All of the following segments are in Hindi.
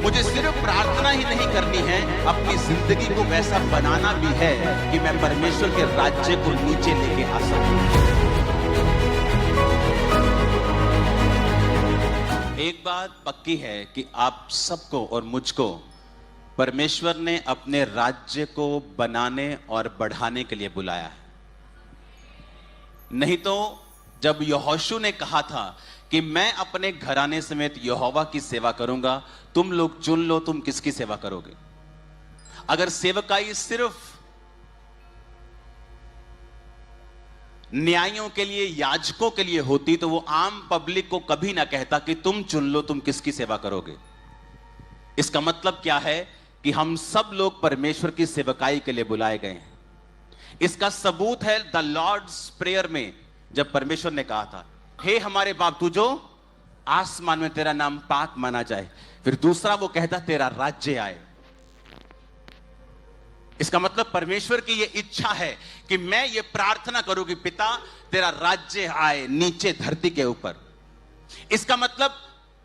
मुझे सिर्फ प्रार्थना ही नहीं करनी है, अपनी जिंदगी को वैसा बनाना भी है कि मैं परमेश्वर के राज्य को नीचे लेके आ सकूं। एक बात पक्की है कि आप सबको और मुझको परमेश्वर ने अपने राज्य को बनाने और बढ़ाने के लिए बुलाया है। नहीं तो जब यहोशू ने कहा था कि मैं अपने घराने समेत यहोवा की सेवा करूंगा, तुम लोग चुन लो तुम किसकी सेवा करोगे। अगर सेवकाई सिर्फ न्यायों के लिए, याजकों के लिए होती तो वो आम पब्लिक को कभी ना कहता कि तुम चुन लो तुम किसकी सेवा करोगे। इसका मतलब क्या है कि हम सब लोग परमेश्वर की सेवकाई के लिए बुलाए गए हैं। इसका सबूत है द लॉर्ड्स प्रेयर में, जब परमेश्वर ने कहा था, हे हमारे बाप तू जो आसमान में तेरा नाम पाक माना जाए। फिर दूसरा वो कहता तेरा राज्य आए। इसका मतलब परमेश्वर की ये इच्छा है कि मैं ये प्रार्थना करूं कि पिता तेरा राज्य आए नीचे धरती के ऊपर। इसका मतलब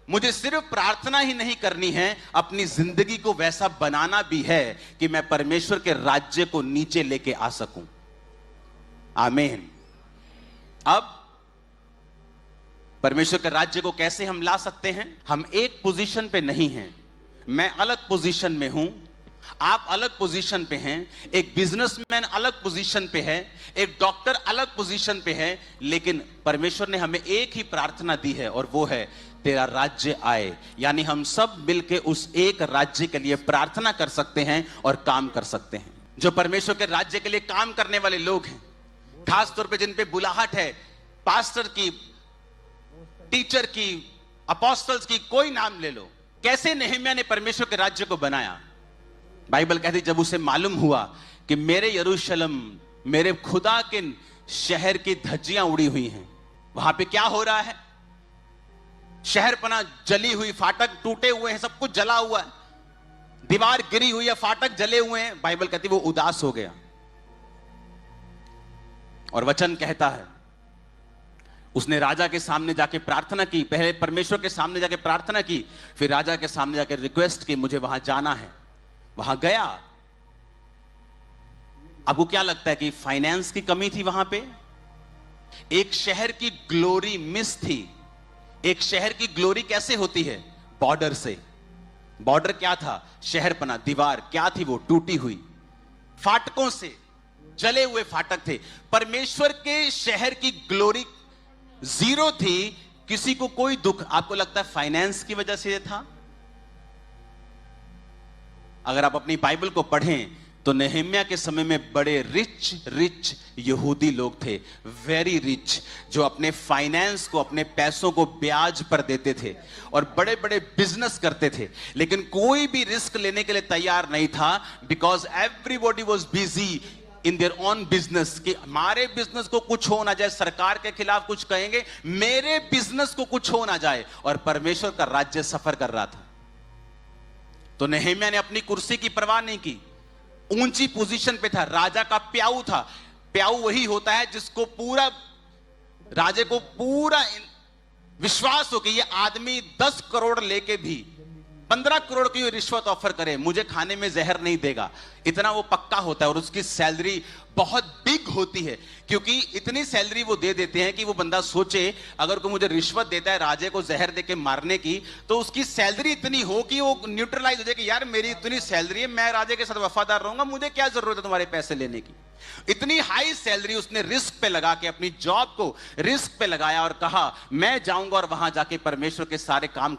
मुझे सिर्फ प्रार्थना ही नहीं करनी है, अपनी जिंदगी को वैसा बनाना भी है कि मैं परमेश्वर के राज्य को नीचे लेके आ सकूं। आमीन। अब परमेश्वर के राज्य को कैसे हम ला सकते हैं? हम एक पोजीशन पे नहीं हैं। मैं अलग पोजीशन में हूं, आप अलग पोजीशन पे हैं, एक बिजनेसमैन अलग पोजीशन पे है, एक डॉक्टर अलग पोजीशन पे है, लेकिन परमेश्वर ने हमें एक ही प्रार्थना दी है और वो है तेरा राज्य आए। यानी हम सब मिलके उस एक राज्य के लिए प्रार्थना कर सकते हैं और काम कर सकते हैं। जो परमेश्वर के राज्य के लिए काम करने वाले लोग हैं, खास तौर पे जिन पे बुलाहट है, पास्टर की, टीचर की, अपोस्टल्स की, कोई नाम ले लो। कैसे नेहम्याह ने परमेश्वर के राज्य को बनाया? बाइबल कहती जब उसे मालूम हुआ कि मेरे यरूशलेम, मेरे खुदा के शहर की धज्जियां उड़ी हुई हैं, वहां पे क्या हो रहा है, शहर पना जली हुई, फाटक टूटे हुए हैं, सब कुछ जला हुआ है, दीवार गिरी हुई है, फाटक जले हुए हैं। बाइबल कहती वो उदास हो गया और वचन कहता है उसने राजा के सामने जाके प्रार्थना की। पहले परमेश्वर के सामने जाके प्रार्थना की, फिर राजा के सामने जाके रिक्वेस्ट की मुझे वहां जाना है। वहां गया। आपको क्या लगता है कि फाइनेंस की कमी थी वहां पे? एक शहर की ग्लोरी मिस थी। एक शहर की ग्लोरी कैसे होती है? बॉर्डर से। बॉर्डर क्या था? शहरपना। दीवार क्या थी? वो टूटी हुई, फाटकों से जले हुए फाटक थे। परमेश्वर के शहर की ग्लोरी जीरो थी। किसी को कोई दुख, आपको लगता है फाइनेंस की वजह से था? अगर आप अपनी बाइबल को पढ़ें तो नेहम्याह के समय में बड़े रिच यहूदी लोग थे, वेरी रिच, जो अपने फाइनेंस को, अपने पैसों को ब्याज पर देते थे और बड़े बड़े बिजनेस करते थे, लेकिन कोई भी रिस्क लेने के लिए तैयार नहीं था, because everybody was busy in their own business. कि हमारे बिजनेस को कुछ हो ना जाए, सरकार के खिलाफ कुछ कहेंगे, मेरे बिजनेस को कुछ हो ना जाए। और परमेश्वर का राज्य सफर कर रहा था। तो नेहम्याह ने अपनी कुर्सी की परवाह नहीं की, ऊंची पोजीशन पे था, राजा का प्याऊ था। प्याऊ वही होता है जिसको पूरा, राजे को पूरा विश्वास हो कि ये आदमी 10 करोड़ लेके भी 15 करोड़ की रिश्वत ऑफर करे, मुझे खाने में जहर नहीं देगा। इतना वो पक्का होता है। और उसकी सैलरी बहुत बिग होती है, क्योंकि इतनी सैलरी वो दे देते हैं कि वो बंदा सोचे अगर कोई मुझे रिश्वत देता है राजे को जहर देके मारने की, तो उसकी सैलरी इतनी हो कि वो न्यूट्रलाइज हो जाए कि यार मेरी इतनी सैलरी है, मैं राजे के साथ वफादार रहूंगा, मुझे क्या जरूरत है तुम्हारे पैसे लेने की। इतनी हाई सैलरी उसने रिस्क पे लगा के, अपनी जॉब को रिस्क पे लगाया और कहा मैं जाऊंगा और वहां जाके परमेश्वर के सारे काम